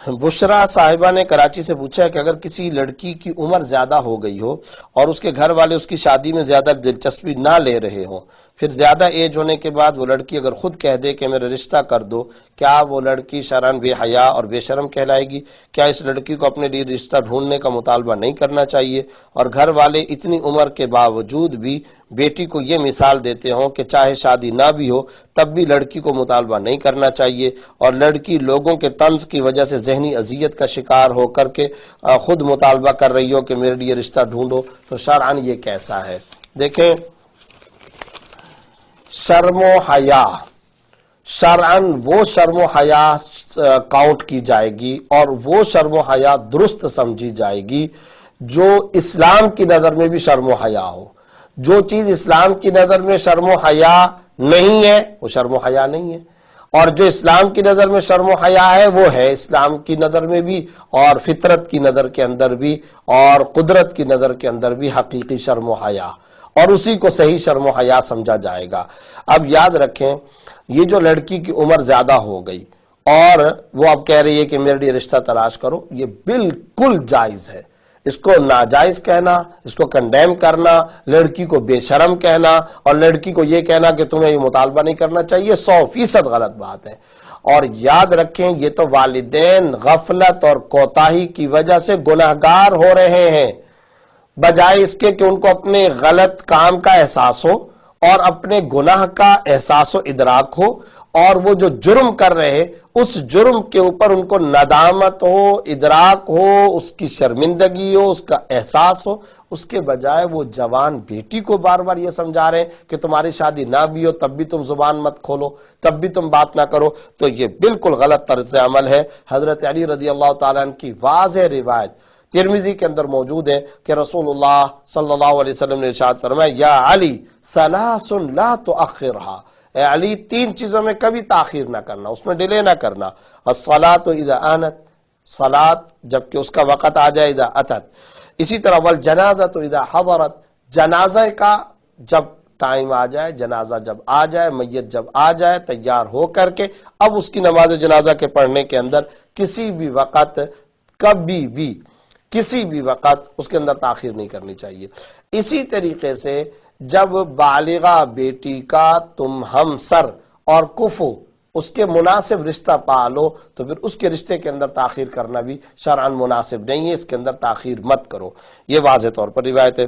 بشرا صاحبہ نے کراچی سے پوچھا ہے کہ اگر کسی لڑکی کی عمر زیادہ ہو گئی ہو اور اس کے گھر والے اس کی شادی میں زیادہ دلچسپی نہ لے رہے ہوں، پھر زیادہ ایج ہونے کے بعد وہ لڑکی اگر خود کہہ دے کہ میرا رشتہ کر دو، کیا وہ لڑکی شرعاً بے حیا اور بے شرم کہلائے گی؟ کیا اس لڑکی کو اپنے لیے رشتہ ڈھونڈنے کا مطالبہ نہیں کرنا چاہیے؟ اور گھر والے اتنی عمر کے باوجود بھی بیٹی کو یہ مثال دیتے ہوں کہ چاہے شادی نہ بھی ہو تب بھی لڑکی کو مطالبہ نہیں کرنا چاہیے، اور لڑکی لوگوں کے طنز کی وجہ سے ذہنی اذیت کا شکار ہو کر کے خود مطالبہ کر رہی ہو کہ میرے لیے رشتہ ڈھونڈو، تو شرعاً یہ کیسا ہے؟ دیکھیں، شرم و حیا شرعاً وہ شرم و حیا کاؤنٹ کی جائے گی، اور وہ شرم و حیا درست سمجھی جائے گی جو اسلام کی نظر میں بھی شرم و حیا ہو۔ جو چیز اسلام کی نظر میں شرم و حیا نہیں ہے وہ شرم و حیا نہیں ہے، اور جو اسلام کی نظر میں شرم و حیا ہے وہ ہے اسلام کی نظر میں بھی، اور فطرت کی نظر کے اندر بھی، اور قدرت کی نظر کے اندر بھی حقیقی شرم و حیا، اور اسی کو صحیح شرم و حیا سمجھا جائے گا۔ اب یاد رکھیں، یہ جو لڑکی کی عمر زیادہ ہو گئی اور وہ اب کہہ رہی ہے کہ میرے لیے رشتہ تلاش کرو، یہ بالکل جائز ہے۔ اس کو ناجائز کہنا، اس کو کنڈیم کرنا، لڑکی کو بے شرم کہنا، اور لڑکی کو یہ کہنا کہ تمہیں یہ مطالبہ نہیں کرنا چاہیے، 100% غلط بات ہے۔ اور یاد رکھیں، یہ تو والدین غفلت اور کوتاہی کی وجہ سے گناہگار ہو رہے ہیں، بجائے اس کے کہ ان کو اپنے غلط کام کا احساس ہو اور اپنے گناہ کا احساس و ادراک ہو، اور وہ جو جرم کر رہے اس جرم کے اوپر ان کو ندامت ہو، ادراک ہو، اس کی شرمندگی ہو، اس کا احساس ہو، اس کے بجائے وہ جوان بیٹی کو بار بار یہ سمجھا رہے ہیں کہ تمہاری شادی نہ بھی ہو تب بھی تم زبان مت کھولو، تب بھی تم بات نہ کرو، تو یہ بالکل غلط طرز عمل ہے۔ حضرت علی رضی اللہ تعالیٰ عنہ کی واضح روایت ترمذی کے اندر موجود ہے کہ رسول اللہ صلی اللہ علیہ وسلم نے ارشاد فرمایا، یا علی ثلاث لا تؤخرها، اے علی 3 چیزوں میں کبھی تاخیر نہ کرنا، اس میں ڈیلے نہ کرنا۔ الصلاۃ اذا آنت، صلاۃ جب کہ اس کا وقت آ جائے، اذا اتت۔ اسی طرح والجنازۃ اذا حضرت، جنازہ کا جب ٹائم آ جائے، جنازہ جب آ جائے، میت جب آ جائے تیار ہو کر کے، اب اس کی نماز جنازہ کے پڑھنے کے اندر کسی بھی وقت، کبھی بھی کسی بھی وقت اس کے اندر تاخیر نہیں کرنی چاہیے۔ اسی طریقے سے جب بالغہ بیٹی کا تم ہمسر اور کفو اس کے مناسب رشتہ پالو تو پھر اس کے رشتے کے اندر تاخیر کرنا بھی شرعاً مناسب نہیں ہے، اس کے اندر تاخیر مت کرو، یہ واضح طور پر روایت ہے۔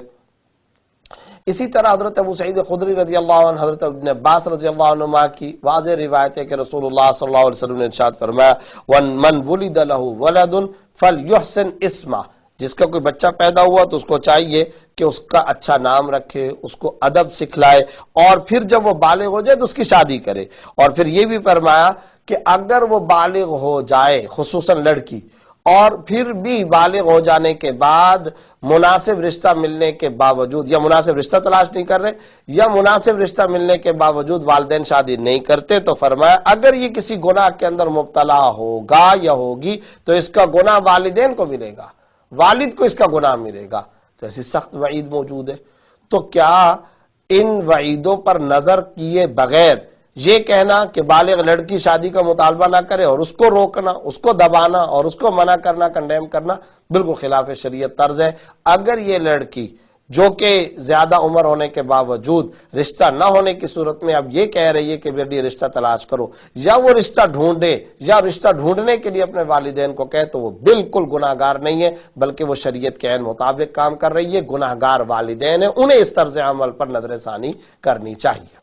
اسی طرح حضرت ابو سعید خدری رضی اللہ عنہ، حضرت ابن عباس رضی اللہ عنہما کی واضح روایت ہے کہ رسول اللہ صلی اللہ علیہ وسلم نے ارشاد فرمایا، وَمَنْ وُلِدَ لَهُ وَلَدٌ فَلْيُحْسِنْ اسْمَهُ، جس کا کوئی بچہ پیدا ہوا تو اس کو چاہیے کہ اس کا اچھا نام رکھے، اس کو ادب سکھلائے، اور پھر جب وہ بالغ ہو جائے تو اس کی شادی کرے۔ اور پھر یہ بھی فرمایا کہ اگر وہ بالغ ہو جائے، خصوصاً لڑکی، اور پھر بھی بالغ ہو جانے کے بعد مناسب رشتہ ملنے کے باوجود، یا مناسب رشتہ تلاش نہیں کر رہے، یا مناسب رشتہ ملنے کے باوجود والدین شادی نہیں کرتے، تو فرمایا اگر یہ کسی گناہ کے اندر مبتلا ہوگا یا ہوگی تو اس کا گناہ والدین کو ملے گا، والد کو اس کا گناہ ملے گا۔ تو ایسی سخت وعید موجود ہے، تو کیا ان وعیدوں پر نظر کیے بغیر یہ کہنا کہ بالغ لڑکی شادی کا مطالبہ نہ کرے اور اس کو روکنا، اس کو دبانا اور اس کو منع کرنا، کنڈیم کرنا، بالکل خلاف شریعت طرز ہے۔ اگر یہ لڑکی جو کہ زیادہ عمر ہونے کے باوجود رشتہ نہ ہونے کی صورت میں اب یہ کہہ رہی ہے کہ میرے لیے رشتہ تلاش کرو، یا وہ رشتہ ڈھونڈے یا رشتہ ڈھونڈنے کے لیے اپنے والدین کو کہے، تو وہ بالکل گناہگار نہیں ہے، بلکہ وہ شریعت کے عین مطابق کام کر رہی ہے۔ گناہگار والدین ہیں، انہیں اس طرز عمل پر نظر ثانی کرنی چاہیے۔